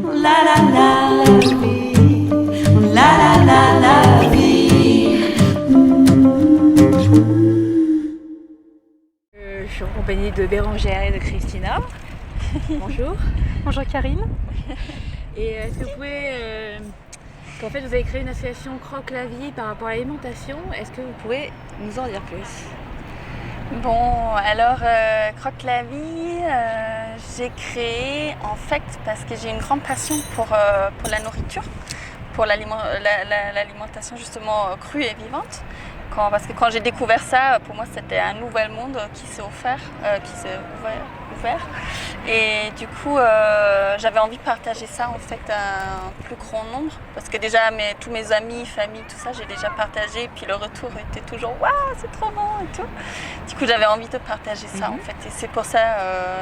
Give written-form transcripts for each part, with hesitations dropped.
La la la la vie. La la la la vie. Je suis en compagnie de Bérangère et de Christina. Bonjour. Bonjour Karine. Et est-ce que vous pouvez... qu'en fait vous avez créé une association Croque la vie par rapport à l'alimentation. Est-ce que vous pouvez nous en dire plus? Bon, alors Croque la vie, j'ai créé en fait parce que j'ai une grande passion pour la nourriture, pour l'alimentation justement crue et vivante. Parce que quand j'ai découvert ça, pour moi c'était un nouvel monde qui s'est ouvert. Et du coup, j'avais envie de partager ça en fait à un plus grand nombre. Parce que déjà, tous mes amis, famille, tout ça, j'ai déjà partagé. Et puis le retour était toujours « Waouh, c'est trop bon !» et tout. Du coup, j'avais envie de partager ça en fait. Et c'est pour ça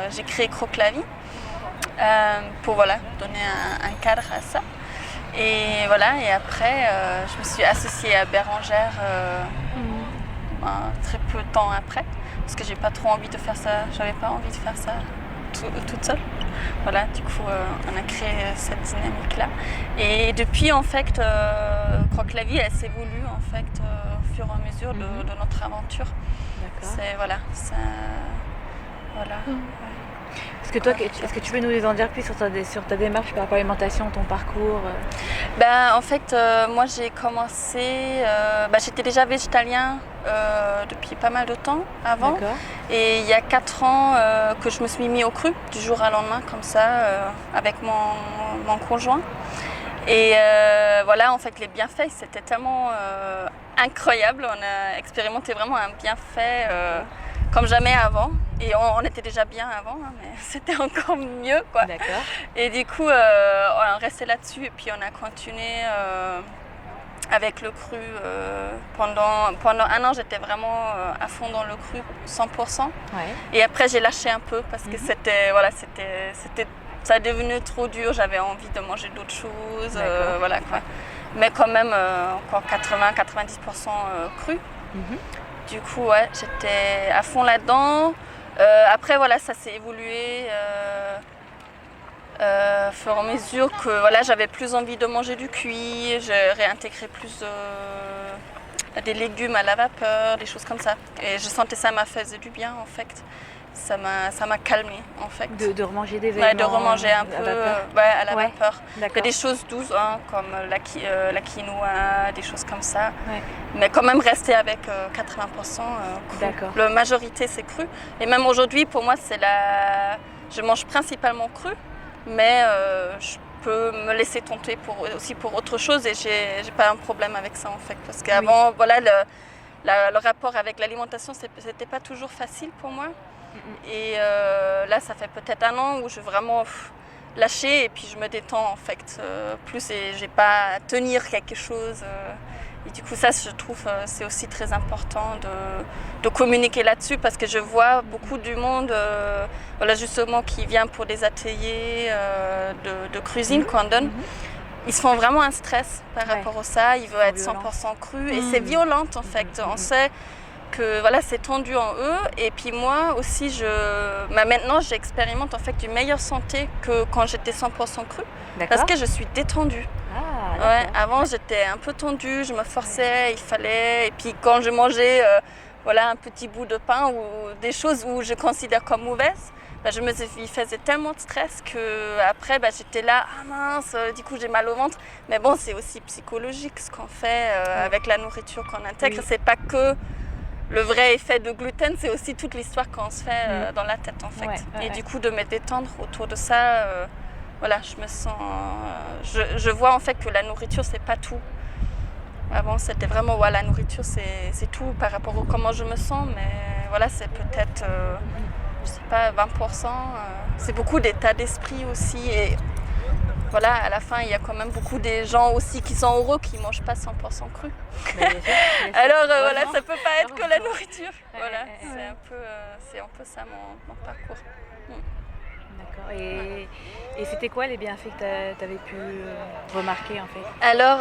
que j'ai créé Croque la vie. Pour donner un cadre à ça. Et voilà, et après, je me suis associée à Bérangère très peu de temps après. Parce que j'ai pas trop envie de faire ça, j'avais pas envie de faire ça toute seule. Voilà, du coup, on a créé cette dynamique-là. Et depuis, en fait, Croque la vie, elle s'évolue en fait au fur et à mesure de notre aventure. D'accord. Voilà. Est-ce que tu peux nous en dire plus sur ta démarche par rapport à l'alimentation, ton parcours? En fait, moi j'ai commencé, j'étais déjà végétalien depuis pas mal de temps avant. D'accord. Et il y a 4 ans que je me suis mis au cru, du jour au lendemain, comme ça, avec mon conjoint. Et voilà, en fait, les bienfaits, c'était tellement incroyable. On a expérimenté vraiment un bienfait comme jamais avant. Et on était déjà bien avant, mais c'était encore mieux, quoi. D'accord. Et du coup, on est resté là-dessus et puis on a continué avec le cru. Pendant un an, j'étais vraiment à fond dans le cru, 100%. Ouais. Et après, j'ai lâché un peu parce que ça a devenu trop dur. J'avais envie de manger d'autres choses, voilà quoi. Mais quand même, encore 80-90% cru. Du coup, ouais, j'étais à fond là-dedans. Après, voilà, ça s'est évolué au fur et à mesure que j'avais plus envie de manger du cuit. J'ai réintégré plus des légumes à la vapeur, des choses comme ça. Et je sentais ça m'a faisait du bien, en fait. Ça m'a calmée, en fait. De remanger des aliments de remanger un peu à la vapeur. D'accord. Des choses douces, comme la quinoa, des choses comme ça. Ouais. Mais quand même rester avec 80% cru. D'accord. La majorité, c'est cru. Et même aujourd'hui, pour moi, je mange principalement cru, mais je peux me laisser tenter aussi pour autre chose et j'ai pas un problème avec ça, en fait. Parce qu'avant, le rapport avec l'alimentation, c'était pas toujours facile pour moi. Et là, ça fait peut-être un an où je vais vraiment lâcher et puis je me détends en fait plus et j'ai pas à tenir quelque chose. Et du coup, ça, je trouve, c'est aussi très important de communiquer là-dessus parce que je vois beaucoup du monde, justement, qui vient pour des ateliers de cuisine qu'on donne. Ils se font vraiment un stress par rapport à ça. Ils veulent être 100% cru et c'est violent en fait. On sait que c'est tendu en eux et puis moi aussi maintenant j'expérimente en fait une meilleure santé que quand j'étais 100% cru parce que je suis détendue. Avant j'étais un peu tendue, je me forçais, il fallait et puis quand je mangeais un petit bout de pain ou des choses où je considère comme mauvaises, je me faisais tellement de stress que après j'étais là, ah mince, du coup j'ai mal au ventre. Mais bon, c'est aussi psychologique ce qu'on fait avec la nourriture qu'on intègre, c'est pas que le vrai effet de gluten, c'est aussi toute l'histoire qu'on se fait dans la tête en fait. Et du coup de me détendre autour de ça, je me sens, je vois en fait que la nourriture c'est pas tout. Avant c'était vraiment la nourriture c'est tout par rapport à comment je me sens, mais c'est peut-être je sais pas 20%. C'est beaucoup d'état d'esprit aussi et à la fin, il y a quand même beaucoup des gens aussi qui sont heureux, qui ne mangent pas 100% cru. Bien sûr. Alors ça ne peut pas être que la nourriture. C'est un peu ça mon parcours. D'accord. Et c'était quoi les bienfaits que tu avais pu remarquer en fait? Alors,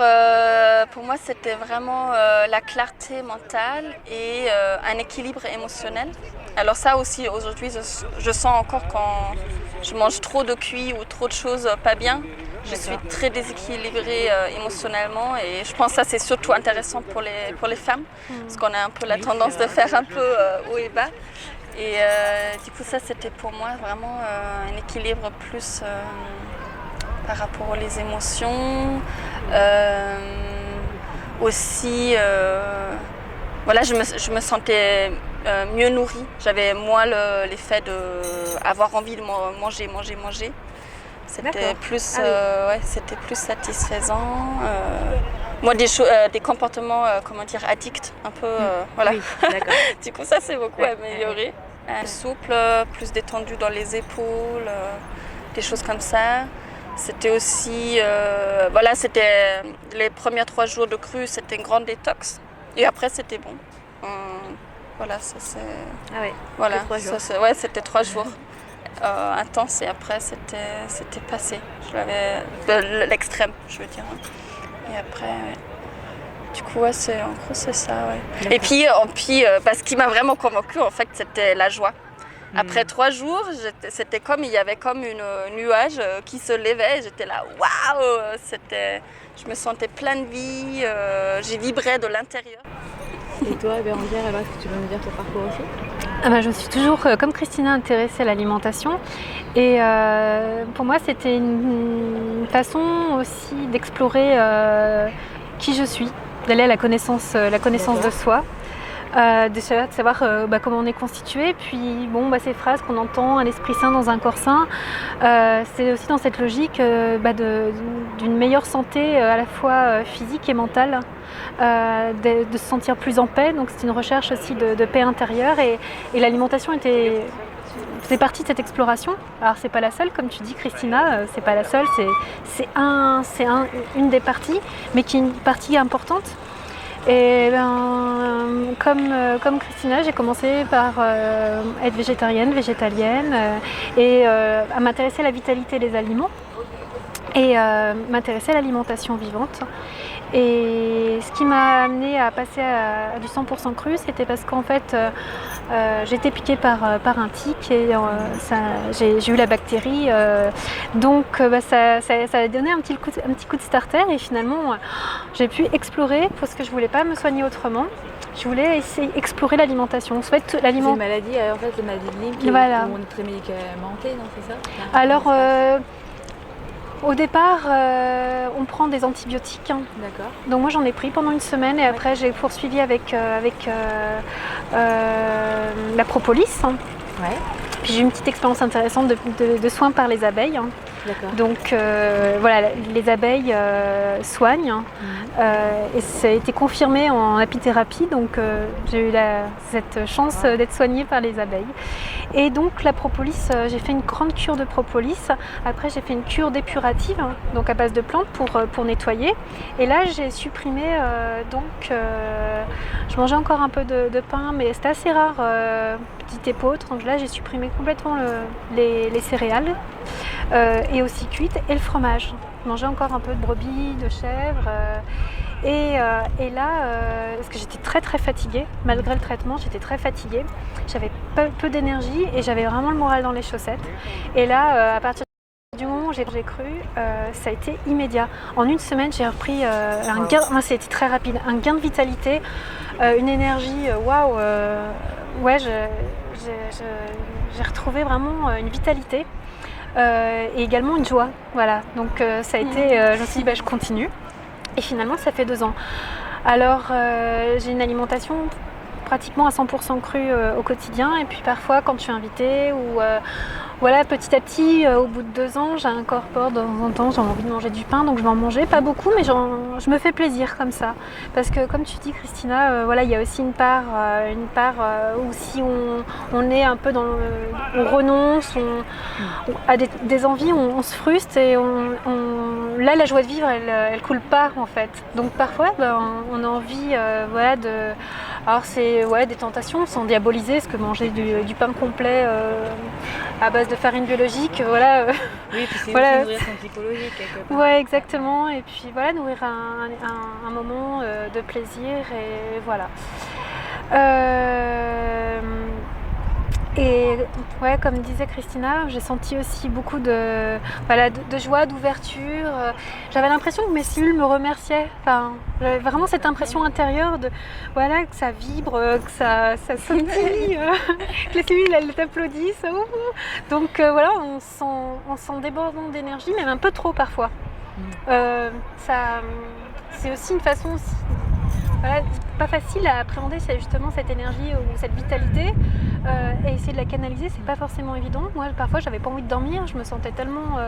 pour moi, c'était vraiment la clarté mentale et un équilibre émotionnel. Alors ça aussi, aujourd'hui, je sens encore quand je mange trop de cuit ou trop de choses pas bien. Je suis très déséquilibrée émotionnellement et je pense que ça c'est surtout intéressant pour les femmes parce qu'on a un peu la tendance de faire un peu haut et bas. Et du coup ça c'était pour moi vraiment un équilibre plus par rapport aux émotions. Aussi, voilà, je me sentais mieux nourrie. J'avais moins l'effet d'avoir envie de manger. C'était plus, ouais, c'était plus satisfaisant. Moi, des comportements, comment dire, addicts, un peu, voilà. Oui, d'accord. Du coup, ça s'est beaucoup amélioré. Souple, plus détendu dans les épaules, des choses comme ça. C'était aussi, voilà, c'était les premiers 3 jours de crue, c'était une grande détox. Et après, c'était bon. Voilà, ça c'est. Ah ouais. Voilà, 3 jours. ouais, c'était 3 jours. Intense et après c'était passé. Je l'avais l'extrême, je veux dire. Et après, ouais. Du coup, ouais, en gros, c'est ça, ouais. Et puis, ce qui m'a vraiment convaincue, en fait, c'était la joie. Après 3 jours, c'était comme il y avait comme un nuage qui se levait. J'étais là, waouh! Je me sentais pleine de vie. J'ai vibré de l'intérieur. Et toi, Bérangère, alors est-ce que tu veux me dire ton parcours aussi? Je me suis toujours, comme Christina, intéressée à l'alimentation. Et pour moi, c'était une façon aussi d'explorer qui je suis, d'aller à la connaissance de soi. De savoir comment on est constitué, puis ces phrases qu'on entend, un esprit sain dans un corps sain, c'est aussi dans cette logique d'une meilleure santé à la fois physique et mentale, de se sentir plus en paix. Donc c'est une recherche aussi de paix intérieure et l'alimentation faisait partie de cette exploration. Alors c'est pas la seule, comme tu dis Christina, c'est pas la seule, c'est une des parties, mais qui est une partie importante. Et comme Christina, j'ai commencé par être végétarienne, végétalienne et à m'intéresser à la vitalité des aliments et m'intéresser à l'alimentation vivante. Et ce qui m'a amenée à passer à du 100% cru, c'était parce qu'en fait, j'ai été piquée par un tic et j'ai eu la bactérie. Donc ça a donné un petit coup de starter et finalement, j'ai pu explorer parce que je ne voulais pas me soigner autrement. Je voulais essayer d'explorer l'alimentation. En fait, C'est une maladie, de Lyme, voilà. Où on est très médicamenté, non, c'est ça? Alors, au départ, on prend des antibiotiques. D'accord. Donc moi j'en ai pris pendant une semaine et après j'ai poursuivi avec la propolis. Ouais. Puis j'ai eu une petite expérience intéressante de soins par les abeilles. D'accord. Donc voilà, les abeilles soignent et ça a été confirmé en apithérapie. Donc j'ai eu cette chance d'être soignée par les abeilles. Et donc la propolis, j'ai fait une grande cure de propolis. Après j'ai fait une cure dépurative, donc à base de plantes pour nettoyer. Et là j'ai supprimé, je mangeais encore un peu de pain, mais c'était assez rare, petit épeautre. Donc là j'ai supprimé complètement les céréales. Et aussi cuite, et le fromage. Je mangeais encore un peu de brebis, de chèvre. Et là, parce que j'étais très très fatiguée, malgré le traitement, j'étais très fatiguée. J'avais peu d'énergie et j'avais vraiment le moral dans les chaussettes. Et là, à partir du moment où j'ai cru, ça a été immédiat. En une semaine, j'ai repris un gain, c'était très rapide, un gain de vitalité, une énergie, waouh. Ouais, j'ai retrouvé vraiment une vitalité. Et également une joie, voilà. Donc ça a été, je me suis dit je continue. Et finalement ça fait 2 ans. Alors j'ai une alimentation pratiquement à 100% crue au quotidien. Et puis parfois quand je suis invitée ou voilà, petit à petit, au bout de 2 ans, j'incorpore de temps en temps, j'ai envie de manger du pain, donc je vais en manger, pas beaucoup, mais je me fais plaisir comme ça. Parce que comme tu dis Christina, voilà, il y a aussi une part où si on est un peu on renonce, on a des envies, on se frustre et là la joie de vivre, elle coule pas en fait. Donc parfois, on a envie, voilà, alors c'est des tentations sans diaboliser, parce que manger du pain complet à base de farine biologique, voilà. Oui, puis c'est voilà. aussi nourrir son psychologie quelque part. Ouais, exactement. Et puis voilà, nourrir un moment de plaisir et voilà. Et ouais, comme disait Christina, j'ai senti aussi beaucoup de joie, d'ouverture. J'avais l'impression que mes cellules me remerciaient. Enfin, j'avais vraiment cette impression intérieure de que ça vibre, que ça sautille, que les cellules elles t'applaudissent. Donc on se sent débordant d'énergie, même un peu trop parfois. C'est aussi une façon pas facile à appréhender, c'est justement cette énergie ou cette vitalité, et essayer de la canaliser, c'est pas forcément évident. Moi, parfois, j'avais pas envie de dormir, je me sentais tellement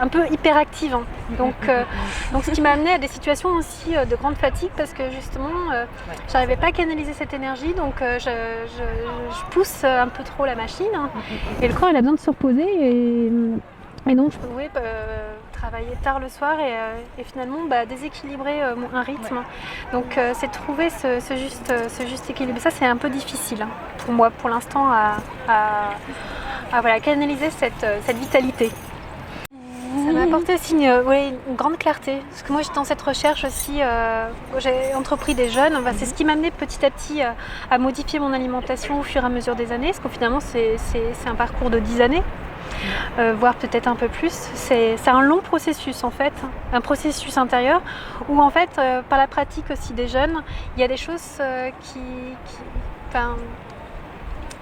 un peu hyperactive. Hein. Donc, ce qui m'a amené à des situations aussi de grande fatigue, parce que justement, j'arrivais pas à canaliser cette énergie, donc je pousse un peu trop la machine, hein, et le corps, il a besoin de se reposer, et donc je pouvais travailler tard le soir et finalement déséquilibrer un rythme. Donc c'est trouver ce juste équilibre. Et ça, c'est un peu difficile pour moi pour l'instant à canaliser cette vitalité. Ça m'a apporté aussi une grande clarté. Parce que moi, j'étais dans cette recherche aussi. J'ai entrepris des jeunes. C'est ce qui m'a amené petit à petit à modifier mon alimentation au fur et à mesure des années. Parce qu'au finalement, c'est un parcours de 10 années. Voire peut-être un peu plus. C'est un long processus en fait, un processus intérieur où en fait, par la pratique aussi des jeunes, il y a des choses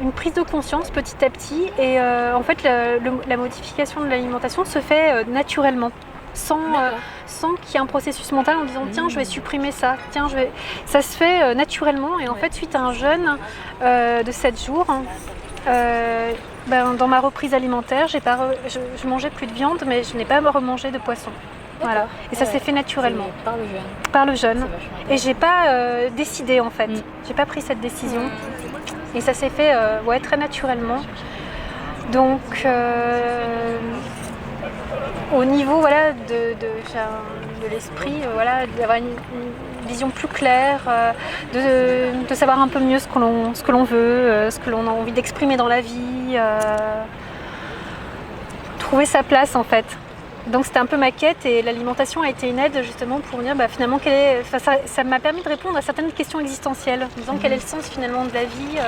une prise de conscience petit à petit, et en fait la modification de l'alimentation se fait naturellement. Sans qu'il y ait un processus mental en disant tiens, je vais supprimer ça, ça se fait naturellement. Et en fait, suite à un jeûne de 7 jours, dans ma reprise alimentaire, je mangeais plus de viande, mais je n'ai pas remangé de poisson. Voilà. Et ça s'est fait naturellement. Par le jeûne. Et j'ai pas décidé en fait. J'ai pas pris cette décision. Et ça s'est fait très naturellement. Donc au niveau de l'esprit, d'avoir une vision plus claire, de savoir un peu mieux ce que l'on veut, ce que l'on a envie d'exprimer dans la vie, trouver sa place en fait. Donc c'était un peu ma quête, et l'alimentation a été une aide justement pour me dire finalement ça m'a permis de répondre à certaines questions existentielles, en disant quel est le sens finalement de la vie,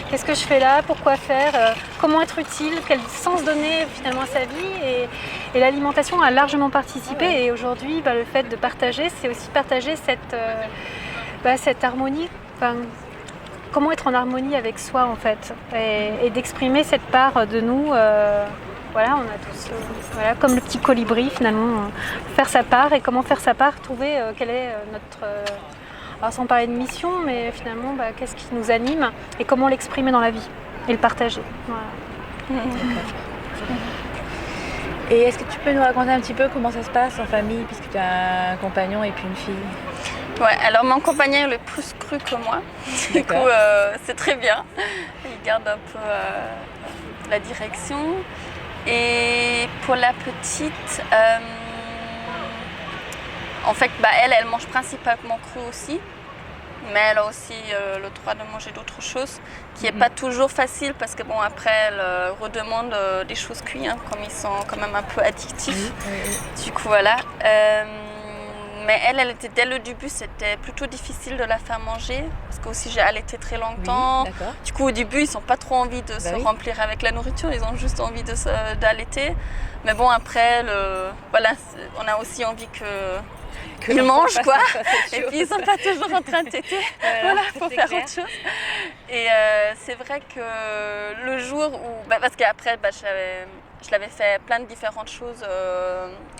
qu'est-ce que je fais là, pourquoi faire, comment être utile, quel sens donner finalement à sa vie, et l'alimentation a largement participé. Et aujourd'hui le fait de partager, c'est aussi partager cette harmonie, comment être en harmonie avec soi en fait, et d'exprimer cette part de nous. On a tous, comme le petit colibri finalement, faire sa part. Et comment faire sa part, trouver quelle est notre, alors sans parler de mission, mais finalement qu'est-ce qui nous anime et comment l'exprimer dans la vie et le partager. Voilà. Et est-ce que tu peux nous raconter un petit peu comment ça se passe en famille, puisque tu as un compagnon et puis une fille? Ouais, alors mon compagnon est le plus cru que moi, du coup c'est très bien, il garde un peu la direction. Et pour la petite, en fait, elle mange principalement cru aussi, mais elle a aussi le droit de manger d'autres choses, qui n'est pas toujours facile, parce que après elle redemande des choses cuites, comme ils sont quand même un peu addictifs. Du coup voilà. Mais elle était, dès le début, c'était plutôt difficile de la faire manger, parce que aussi j'ai allaité très longtemps. Du coup, au début, ils n'ont pas trop envie de se remplir avec la nourriture, ils ont juste envie d'allaiter. Mais bon, après, on a aussi envie qu'ils mangent, quoi. Et puis, ils ne sont pas toujours en train de téter. Faut faire autre chose. Et c'est vrai que le jour où... parce qu'après, je l'avais fait plein de différentes choses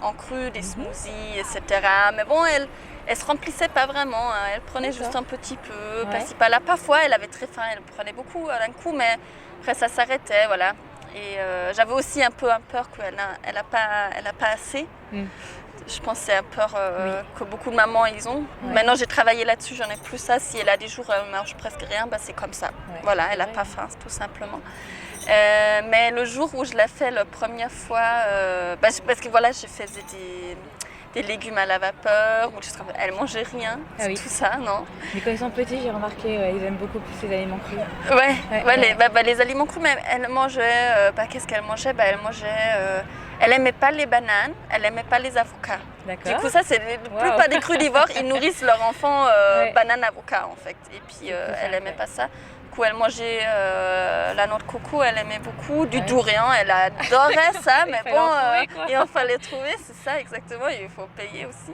en cru, des smoothies, etc. Mais bon, elle se remplissait pas vraiment. Elle prenait juste un petit peu, par-ci par-là. Parfois, elle avait très faim, elle prenait beaucoup d'un coup, mais après, ça s'arrêtait, voilà. Et j'avais aussi un peu peur qu'elle n'a pas assez. Je pense que c'est un peur que beaucoup de mamans ils ont. Maintenant, j'ai travaillé là-dessus, j'en ai plus ça. Si elle a des jours où elle ne mange presque rien, c'est comme ça. Voilà, elle n'a pas faim, tout simplement. Mais le jour où je l'ai fait la première fois, parce que j'ai fait des légumes à la vapeur, elle mangeait rien, tout ça, non. Mais quand ils sont petits, j'ai remarqué, ils aiment beaucoup plus les aliments crus. Les aliments crus, mais elle mangeait, qu'est-ce qu'elle mangeait? Elle aimait pas les bananes, elle aimait pas les avocats. Du coup, ça, c'est la plupart des crudivores, ils nourrissent leur enfant banane avocat en fait. Et puis, elle aimait pas ça. coup, elle mangeait la noix de coco, elle aimait beaucoup. Du durian, elle adorait ça, mais fallait bon, en trouver, quoi. il en fallait trouver, c'est ça exactement, il faut payer aussi.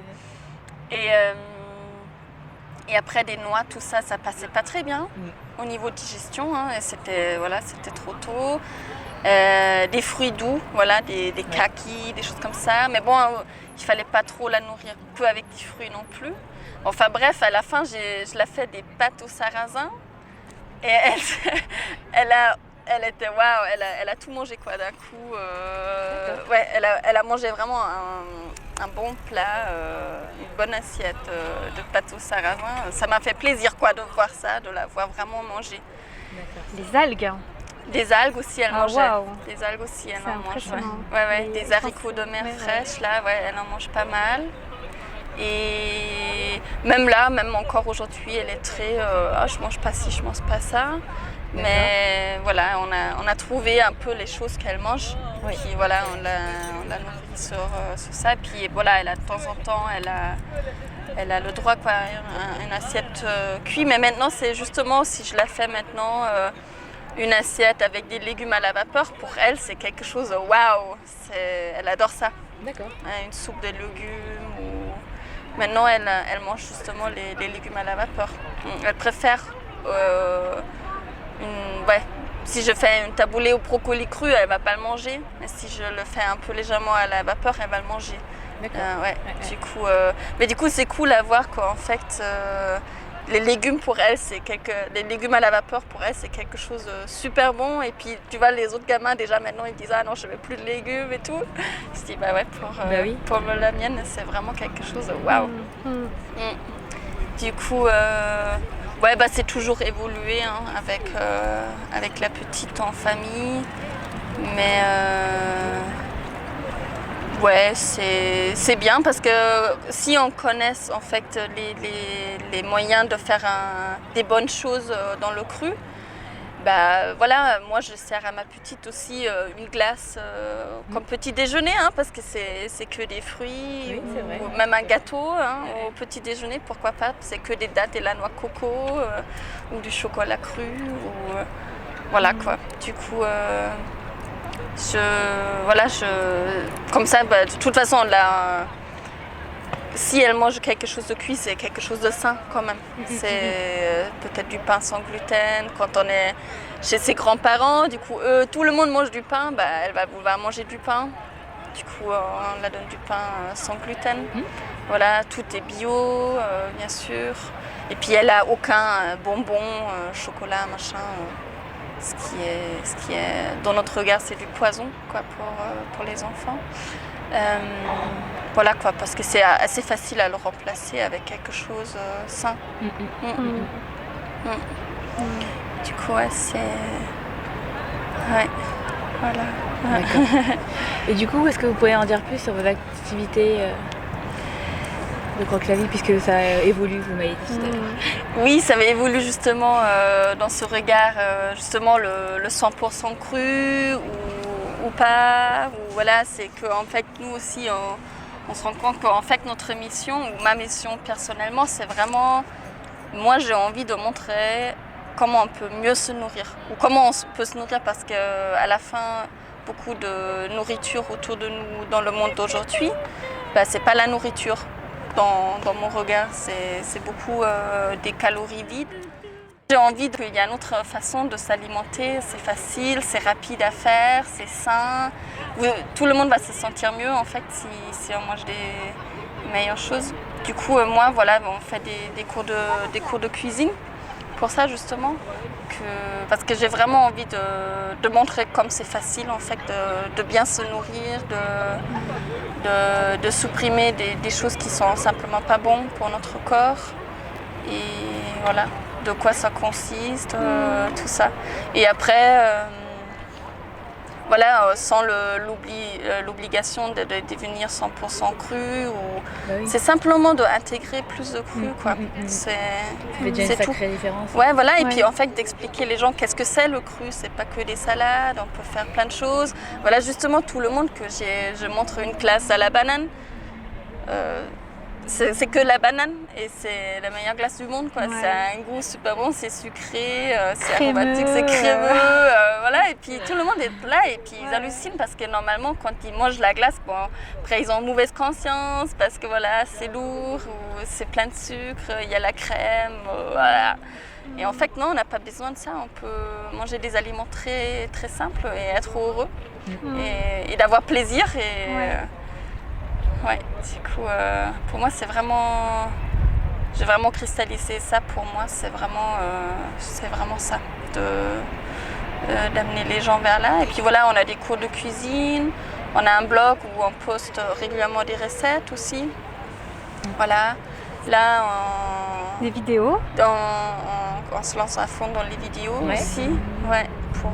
Et après des noix, tout ça, ça passait pas très bien au niveau digestion, hein, et c'était trop tôt. Des fruits doux, voilà, des kakis, des choses comme ça. Mais bon, il fallait pas trop la nourrir que avec des fruits non plus. Enfin bref, à la fin, je l'ai fait des pâtes au sarrasin. Et elle était waouh, elle a tout mangé quoi d'un coup. Ouais, elle a mangé vraiment un bon plat, une bonne assiette de pâtes au sarrasin. Ça m'a fait plaisir quoi de voir ça, de la voir vraiment manger. Les algues. Des algues aussi, elle mangeait. Waouh. Des algues aussi, elle C'est en mange. impressionnant. Ouais. Et Des je haricots pense- de mer ouais, fraîches, là, ouais, elle en mange pas mal. Et même là, même encore aujourd'hui, elle est très je mange pas ci, je mange pas ça. Mais voilà, on a trouvé un peu les choses qu'elle mange. Oui. Puis voilà, on l'a nourrie sur ça. Puis voilà, elle a de temps en temps, elle a le droit quoi, une assiette cuite. Mais maintenant, c'est justement, si je la fais maintenant, une assiette avec des légumes à la vapeur, pour elle, c'est quelque chose, waouh, elle adore ça. D'accord. Une soupe de légumes. Maintenant, elle mange justement les légumes à la vapeur. Elle préfère si je fais une taboulée au brocoli cru, elle va pas le manger. Mais si je le fais un peu légèrement à la vapeur, elle va le manger. D'accord. Du coup, c'est cool à voir qu'en fait, les légumes pour elle, les légumes à la vapeur pour elle, c'est quelque chose de super bon. Et puis, tu vois, les autres gamins déjà maintenant, ils disent ah non, je veux plus de légumes et tout. Je dis bah ouais, pour la mienne, c'est vraiment quelque chose de waouh. Du coup, c'est toujours évolué hein, avec la petite en famille. Mais c'est bien parce que si on connaît en fait les moyens de faire des bonnes choses dans le cru, moi je sers à ma petite aussi une glace comme petit déjeuner hein, parce que c'est que des fruits Oui, c'est vrai. ou même un gâteau hein, au petit déjeuner, pourquoi pas, c'est que des dattes et la noix de coco ou du chocolat cru ou voilà quoi. Du coup comme ça, de toute façon, si elle mange quelque chose de cuit, c'est quelque chose de sain quand même. C'est peut-être du pain sans gluten. Quand on est chez ses grands-parents, du coup, tout le monde mange du pain, elle va manger du pain. Du coup, on la donne du pain sans gluten. Voilà, tout est bio, bien sûr. Et puis, elle n'a aucun bonbon, chocolat, machin. Ce qui est dans notre regard, c'est du poison quoi, pour les enfants. Voilà quoi, parce que c'est assez facile à le remplacer avec quelque chose sain. Du coup, c'est... Ouais, voilà. D'accord. Et du coup, est-ce que vous pouvez en dire plus sur vos activités de croque-la-vie, puisque ça évolue, vous m'avez dit tout à l'heure. Oui, ça va évoluer justement dans ce regard, justement le 100% cru ou pas. Ou voilà, c'est qu'en fait, nous aussi, on se rend compte qu'en fait, notre mission, ou ma mission personnellement, c'est vraiment, moi j'ai envie de montrer comment on peut mieux se nourrir, ou comment on peut se nourrir, parce qu'à la fin, beaucoup de nourriture autour de nous dans le monde d'aujourd'hui, c'est pas la nourriture. Dans mon regard, c'est beaucoup des calories vides. J'ai envie qu'il y ait une autre façon de s'alimenter, c'est facile, c'est rapide à faire, c'est sain. Tout le monde va se sentir mieux en fait si on mange des meilleures choses. Du coup, moi, voilà, on fait des cours de cuisine pour ça justement, parce que j'ai vraiment envie de montrer comme c'est facile en fait de bien se nourrir, de supprimer des choses qui sont simplement pas bonnes pour notre corps, et voilà de quoi ça consiste, tout ça. Et après, voilà, sans l'obligation de devenir 100% cru, c'est simplement d'intégrer plus de cru, quoi. Ça fait déjà une sacrée différence. Ouais, voilà, et puis en fait d'expliquer les gens qu'est-ce que c'est le cru, c'est pas que des salades, on peut faire plein de choses. Voilà, justement, tout le monde que je montre une classe à la banane, c'est que la banane et c'est la meilleure glace du monde, quoi. Ouais. C'est un goût super bon, c'est sucré, c'est Crémeux, aromatique, c'est crémeux, voilà. Et puis tout le monde est là et puis ils hallucinent parce que normalement quand ils mangent la glace, bon, après ils ont mauvaise conscience parce que voilà, c'est lourd ou c'est plein de sucre, il y a la crème, voilà. Et en fait non, on n'a pas besoin de ça, on peut manger des aliments très, très simples et être heureux et d'avoir plaisir et... Ouais, du coup, pour moi, c'est vraiment... J'ai vraiment cristallisé ça pour moi, c'est vraiment ça, d'amener les gens vers là. Et puis voilà, on a des cours de cuisine, on a un blog où on poste régulièrement des recettes aussi. Voilà, là, Des vidéos. on se lance à fond dans les vidéos Ouais. aussi, ouais, pour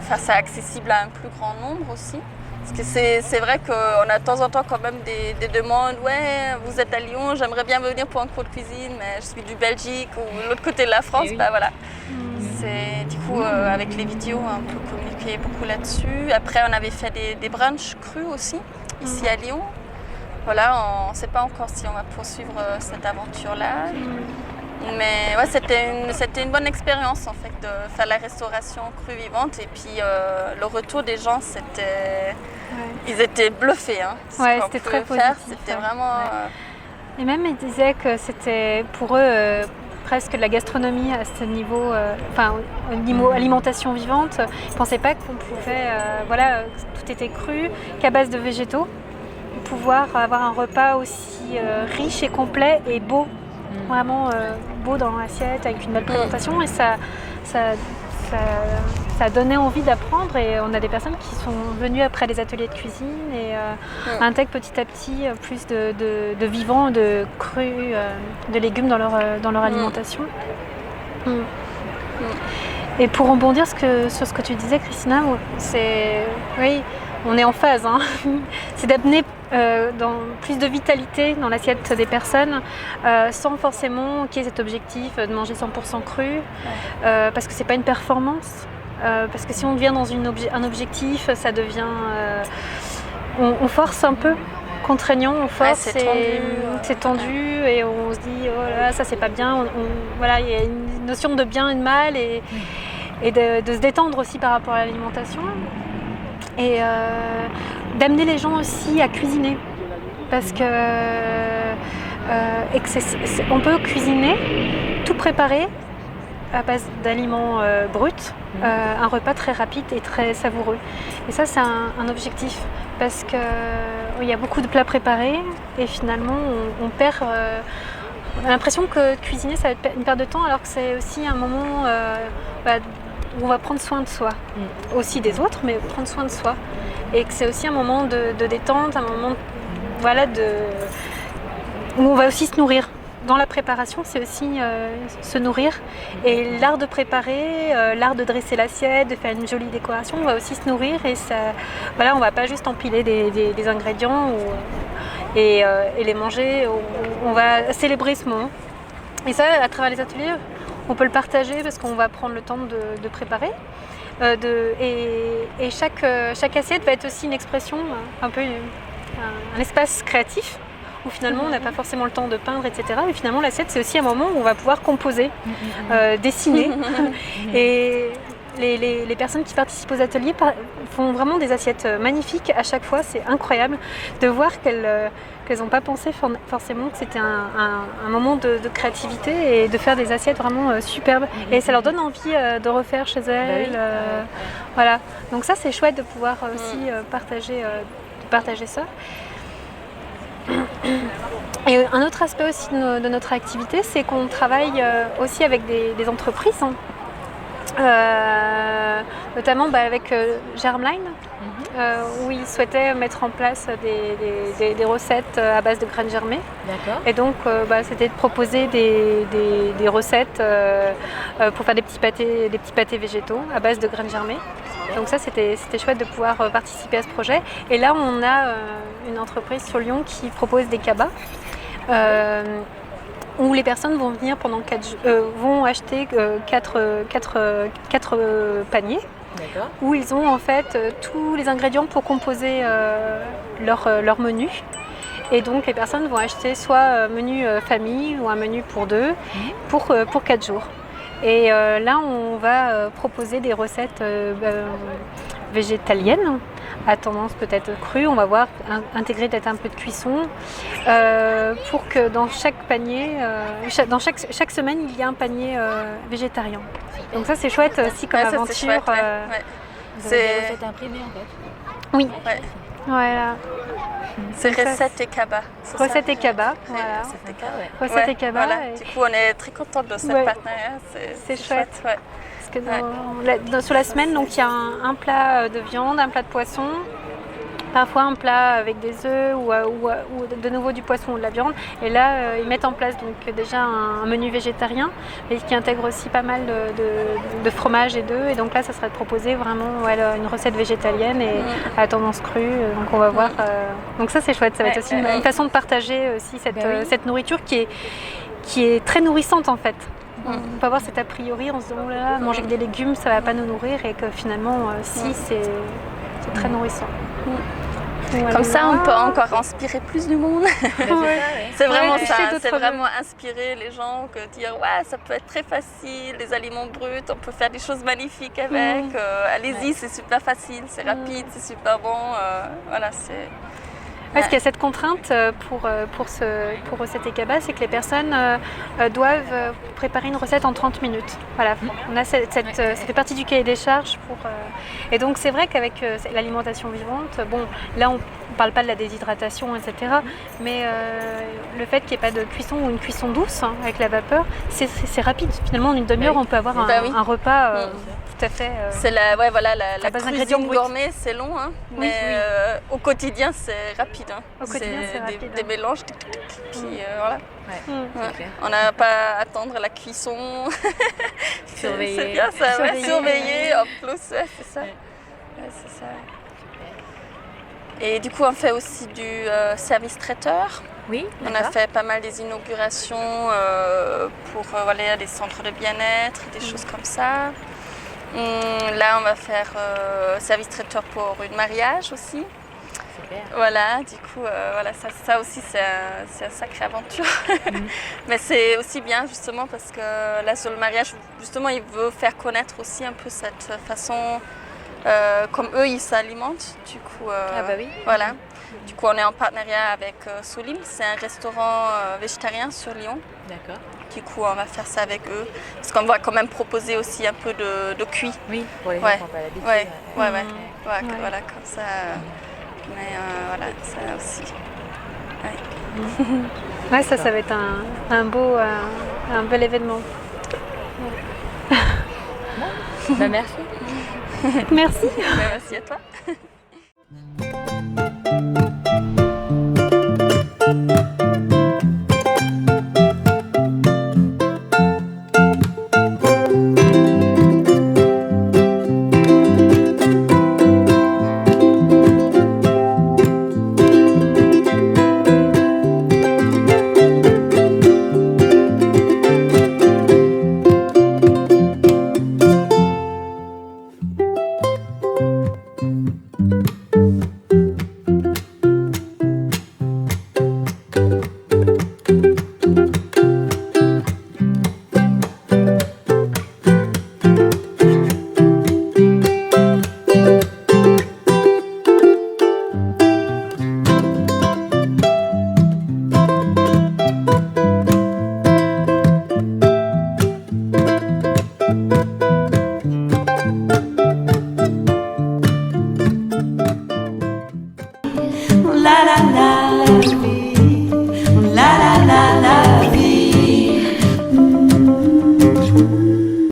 faire ça accessible à un plus grand nombre aussi. Parce que c'est vrai qu'on a de temps en temps quand même des demandes. Ouais, vous êtes à Lyon, j'aimerais bien venir pour un cours de cuisine, mais je suis du Belgique ou de l'autre côté de la France. oui. Bah voilà. C'est du coup avec les vidéos, on peut communiquer beaucoup là-dessus. Après, on avait fait des brunchs crus aussi ici à Lyon. Voilà, on ne sait pas encore si on va poursuivre cette aventure-là. Mais ouais, c'était une bonne expérience en fait de faire la restauration crue vivante et puis le retour des gens, ils étaient bluffés. Hein, Ouais, qu'on c'était pouvait très faire, positif, c'était ouais. vraiment... Et même ils disaient que c'était pour eux presque de la gastronomie à ce niveau, au niveau alimentation vivante. Ils ne pensaient pas qu'on pouvait, tout était cru, qu'à base de végétaux, pouvoir avoir un repas aussi riche et complet et beau. Vraiment beau dans l'assiette avec une belle présentation et ça donnait envie d'apprendre et on a des personnes qui sont venues après les ateliers de cuisine et intègrent petit à petit plus de vivants, de crus, de légumes dans leur alimentation. Et pour rebondir sur ce que tu disais Christina, oui, on est en phase, hein. C'est d'amener plus de vitalité dans l'assiette des personnes sans forcément qu'il y ait cet objectif de manger 100% cru parce que c'est pas une performance parce que si on devient dans un objectif ça devient on force un peu contraignant, on force, c'est tendu et on se dit oh là ça c'est pas bien, voilà, il y a une notion de bien et de mal et de se détendre aussi par rapport à l'alimentation. Et d'amener les gens aussi à cuisiner parce que on peut cuisiner, tout préparer à base d'aliments bruts, un repas très rapide et très savoureux. Et ça c'est un objectif parce qu'il y a beaucoup de plats préparés et finalement on perd... on a l'impression que cuisiner ça va être une perte de temps alors que c'est aussi un moment où on va prendre soin de soi, aussi des autres, mais prendre soin de soi. Et que c'est aussi un moment de détente, un moment où on va aussi se nourrir. Dans la préparation, c'est aussi se nourrir. Et l'art de préparer, l'art de dresser l'assiette, de faire une jolie décoration, on va aussi se nourrir. Et ça, voilà, on ne va pas juste empiler des ingrédients et les manger. On va célébrer ce moment. Et ça, à travers les ateliers, on peut le partager parce qu'on va prendre le temps de préparer. Et chaque assiette va être aussi une expression, un peu un espace créatif où finalement on n'a pas forcément le temps de peindre, etc. Et finalement l'assiette c'est aussi un moment où on va pouvoir composer, dessiner. Et les personnes qui participent aux ateliers font vraiment des assiettes magnifiques à chaque fois. C'est incroyable de voir qu'elles n'ont pas pensé forcément que c'était un moment de créativité et de faire des assiettes vraiment superbes. Et ça leur donne envie de refaire chez elles. Voilà. Donc ça c'est chouette de pouvoir aussi partager ça. Et un autre aspect aussi de notre activité, c'est qu'on travaille aussi avec des entreprises. Notamment avec Germline, où ils souhaitaient mettre en place des recettes à base de graines germées. D'accord. Et donc, c'était de proposer des recettes pour faire des petits pâtés végétaux à base de graines germées. Donc ça, c'était chouette de pouvoir participer à ce projet. Et là, on a une entreprise sur Lyon qui propose des cabas. Où les personnes vont venir pendant vont acheter 4 paniers. D'accord. Où ils ont en fait tous les ingrédients pour composer leur menu. Et donc les personnes vont acheter soit un menu famille ou un menu pour deux pour 4 jours. Et là, on va proposer des recettes végétaliennes à tendance peut-être crue. On va voir intégrer peut-être un peu de cuisson pour que dans chaque panier, dans chaque semaine, il y a un panier végétarien. Donc ça, c'est chouette aussi comme Ouais, ça, aventure. c'est chouette, ouais. Vous avez des C'est recettes imprimées en fait. Oui, ouais. voilà. C'est Ça, recette et cabas. c'est ça Recette et cabas. Voilà. Recette et cabas. Recette Ouais, et cabas. voilà. Et- Du coup, on est très contente de cette Ouais. partenariat. C'est chouette. Ouais. Parce que sur la semaine, donc il y a un plat de viande, un plat de poisson, parfois un plat avec des œufs ou de nouveau du poisson ou de la viande. Et là, ils mettent en place donc déjà un menu végétarien, mais qui intègre aussi pas mal de fromage et d'œufs. Et donc là, ça serait de proposer vraiment une recette végétalienne et à tendance crue. Donc on va voir. Donc ça, c'est chouette. Ça va être aussi une façon de partager aussi cette nourriture qui est très nourrissante en fait. On peut avoir cet a priori en se disant oh là là, manger que des légumes, ça va pas nous nourrir, et que finalement, si, c'est très nourrissant. Voilà. Comme ça, on peut encore inspirer plus du monde. C'est vraiment toucher ça. d'autres C'est vraiment inspirer les gens, que dire ouais, ça peut être très facile, les aliments bruts, on peut faire des choses magnifiques avec. Allez-y, c'est super facile, c'est rapide, c'est super bon. Voilà, c'est. Parce qu'il y a cette contrainte pour recette et cabas, c'est que les personnes doivent préparer une recette en 30 minutes. Voilà, on a ça fait partie du cahier des charges. Et donc c'est vrai qu'avec l'alimentation vivante, bon, là on ne parle pas de la déshydratation, etc. Mais le fait qu'il n'y ait pas de cuisson ou une cuisson douce avec la vapeur, c'est rapide. Finalement, en une demi-heure, on peut avoir un repas tout à fait... C'est la base d'ingrédients cuisine bruts. gourmet, c'est long, hein, mais au quotidien, c'est rapide. Hein. Au quotidien, c'est rapide, des mélanges, puis voilà. C'est clair. On n'a pas à attendre la cuisson. Surveiller. C'est bien ça, surveiller en plus, c'est ça. Ouais. Ouais, c'est ça. Et du coup, on fait aussi du service traiteur. Oui, On a fait pas mal des inaugurations pour des centres de bien-être, des choses comme ça. Là, on va faire service traiteur pour une mariage aussi. Super. Voilà, du coup, ça aussi, c'est une sacrée aventure. Mais c'est aussi bien, justement, parce que là, sur le mariage, justement, il veut faire connaître aussi un peu cette façon, comme eux, ils s'alimentent. Du coup, Ah bah oui. voilà. Du coup, on est en partenariat avec Solim, c'est un restaurant végétarien sur Lyon. D'accord. Du coup, on va faire ça avec eux, parce qu'on va quand même proposer aussi un peu de cuit. Oui, pour les gens Ouais. qui n'ont pas l'habitude. Ouais, voilà, comme ça. Mais voilà, ça aussi. Ouais, ça va être un bel événement. Bah, merci. Merci. Merci à toi.